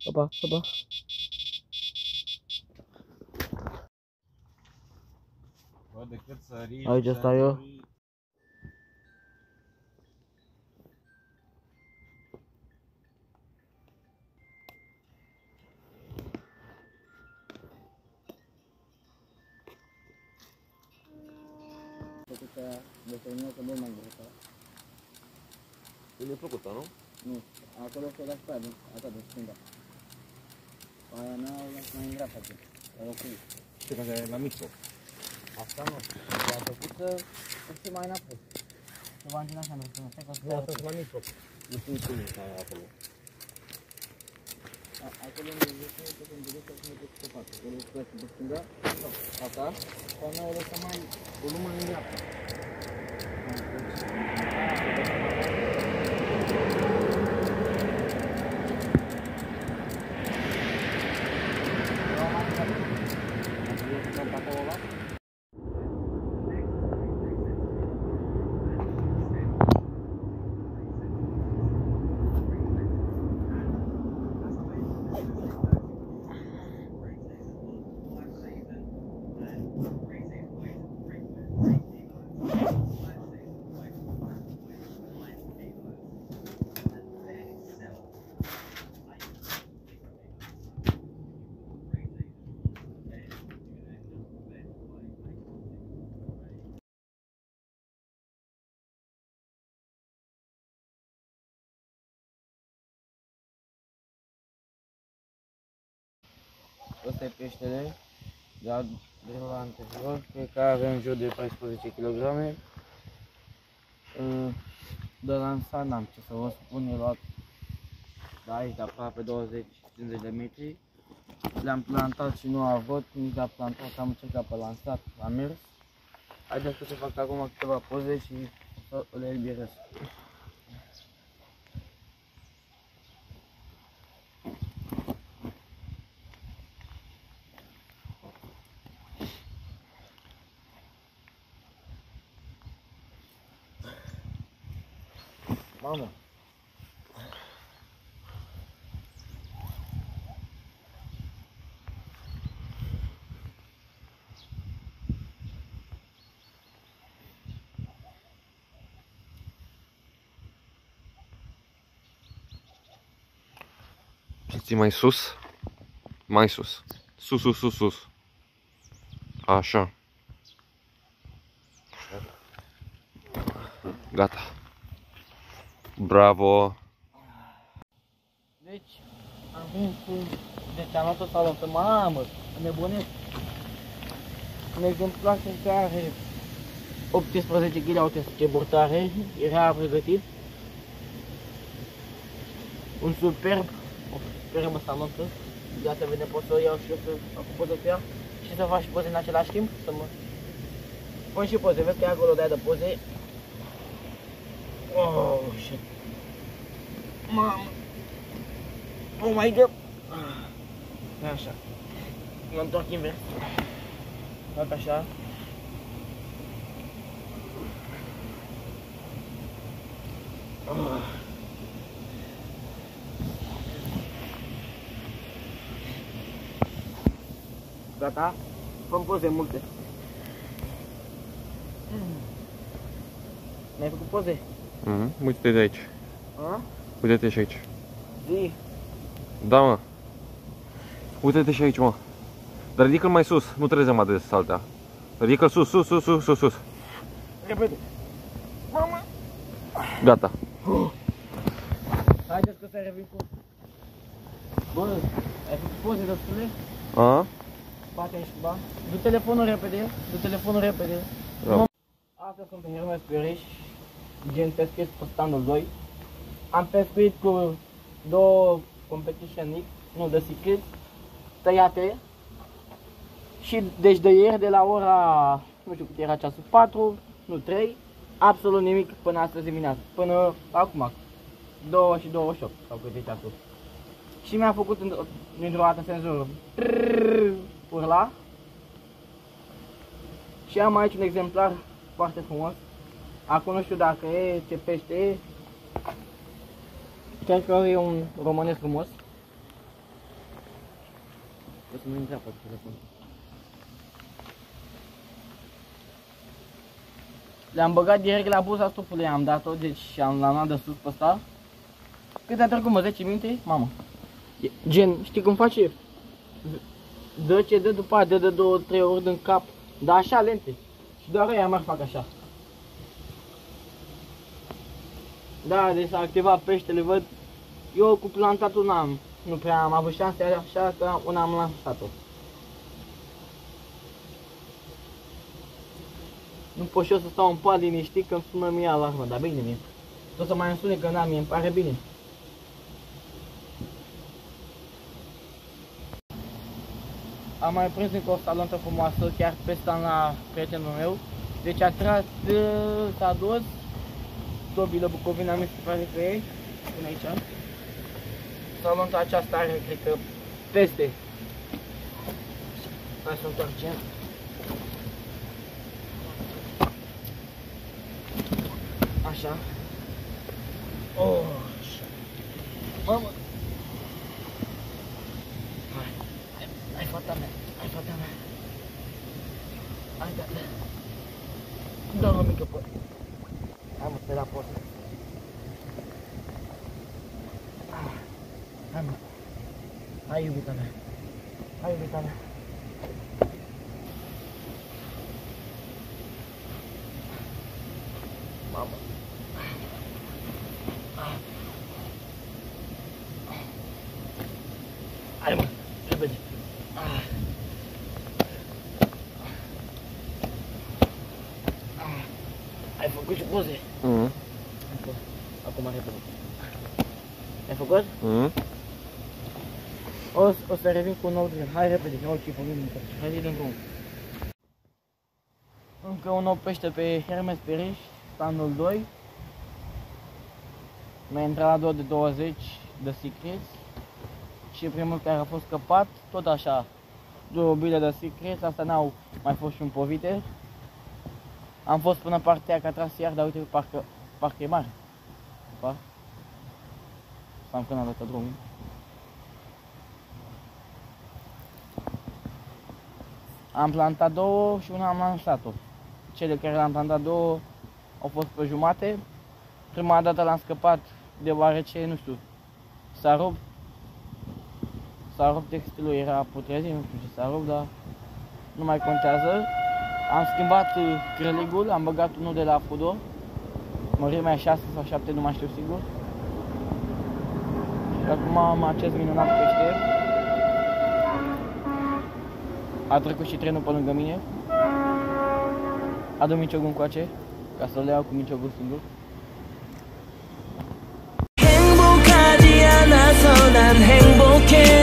Pa, pa, pa. Bă, decât să riști, Aici stau eu. Determinată mult mai greu. El e făcută, nu? Nu, acolo s-o las pe aia, atât de stânga. Aia mea o las mai în dreapta, la locul. Știu că e la mijloc. Asta nu, a făcut să fie mai înapoi. Ceva în din așa, nu știu, stai că Nu, asta e la mijloc. Nu știu cum e acolo. acolo unde e să se îndirect să ne duc pe față. Acolo se lasă pe stânga, asta, și aia mea o lăsă mai, o luă mai în dreapta. Ăsta e peștele, dar de la anterior, cred că avem în jur de 14 kg. De lansat n-am ce să vă spun, e luat de aici, de aproape 20-50 de metri. Le-am plantat și nu a avut, nici a plantat, am încercat pe lansat, a mers. Haideți să fac acum câteva poze și să le elibirez. Mamă! Ții mai sus. Mai sus. Sus, sus, sus, sus. Așa. Gata. Bravo. Deci, am venit cu... Deci am luat o salotă, mamă, nebunesc. Un exemplar care are 18 kg, uite ce burtare, era pregătit. Un superb, o superbă salotă. Iată, vedem, pot să o iau și eu să fac o poză cu ea și să fac și poze în același timp, să mă... Pun și poze, vezi că e acolo de-aia de poze. Oh, shit. Mamă. Oh my god! Așa. Mă întorc invers. Tot așa. Gata? Fă-mi poze multe. Mi-ai făcut poze? Uite-te de aici. A? Uite-te și aici. Zi. Da, mă. Uite-te și aici, mă. Dar ridică-l mai sus, nu trebuie să mă adresi saltea. Ridică-l sus, sus, sus, sus, sus, sus. Repede. Mama. Gata. Haideți că să revin cu... Bă, ai făcut poze destule? A? Bate aici, ba. Du telefonul repede, du telefonul repede. Da. Astăzi sunt pe Hermes Periș, gen pescuit pe standul 2. Am pescuit cu două competition X, nu, de secret, tăiate. Și deci de ieri, de la ora, nu știu cât era ceasul, 4, nu 3, absolut nimic până astăzi dimineață, până acum, 2 și 28, sau cât e ceasul. Și mi-a făcut dintr-o dată senzorul urla. Și am aici un exemplar foarte frumos. Acum nu știu dacă e, ce pește e. Cred că e un românesc frumos. să nu intre pe telefon. Le-am băgat direct la buza stufului, am dat-o, deci l-am luat de sus pe ăsta. Cât a trecut, mă, 10 minute? Mamă. Gen, știi cum face? Dă ce dă, după aia dă de 2-3 ori din cap. Dar așa lente. Și doar ăia mai fac așa. Da, deci s-a activat peștele, văd. Eu cu plantatul n-am, nu prea am avut șanse, așa că una am lansat-o. Nu pot și eu să stau în pat liniștit că îmi sună mie alarmă, dar bine mie. Tot să mai îmi sune că n-am, mie îmi pare bine. Am mai prins încă o salontă frumoasă, chiar pe stand la prietenul meu. Deci a tras, s-a dus, Dobila Bucovina, mi se pare că e, până aici. Salonta aceasta are, cred că, peste. Hai să întoarcem. Așa. Oh, așa. Mamă! Hai, fata mea, hai, fata mea. Hai, da. Dă-mi o mică poză. Hai, mă, pe la poză. Hai, mă. Hai, iubita mea. Hai, iubita mea. Mamă. Hai, mă, repede. Ai făcut și poze? Acum repede. Ai făcut? O să revin cu un nou drum. Hai repede, că au ce făcut încă. Hai zi din drum. Încă un nou pește pe Hermes Periș, standul 2. Mi-a intrat la 2 de 20 de Secrets. Și primul care a fost scăpat, tot așa, 2 bile de Secrets, astea n-au mai fost și un povite. Am fost până partea că a tras iar, dar uite, parcă e mare. Pa? S-am când a dat drumul. Am plantat 2 și una am lansat-o. Cele care le-am plantat 2 au fost pe jumate. Prima dată l-am scăpat deoarece, nu știu, s-a rupt textilul, era putrezit, nu știu ce s-a rupt, dar nu mai contează. Am schimbat creligul, am băgat unul de la Fudo, mărimea 6 sau 7, nu mai știu sigur. Și acum am acest minunat pește. A trecut și trenul pe lângă mine. Adu miciogul încoace, ca să le iau cu miciogul singur. 행복하지 않아서 난 행복해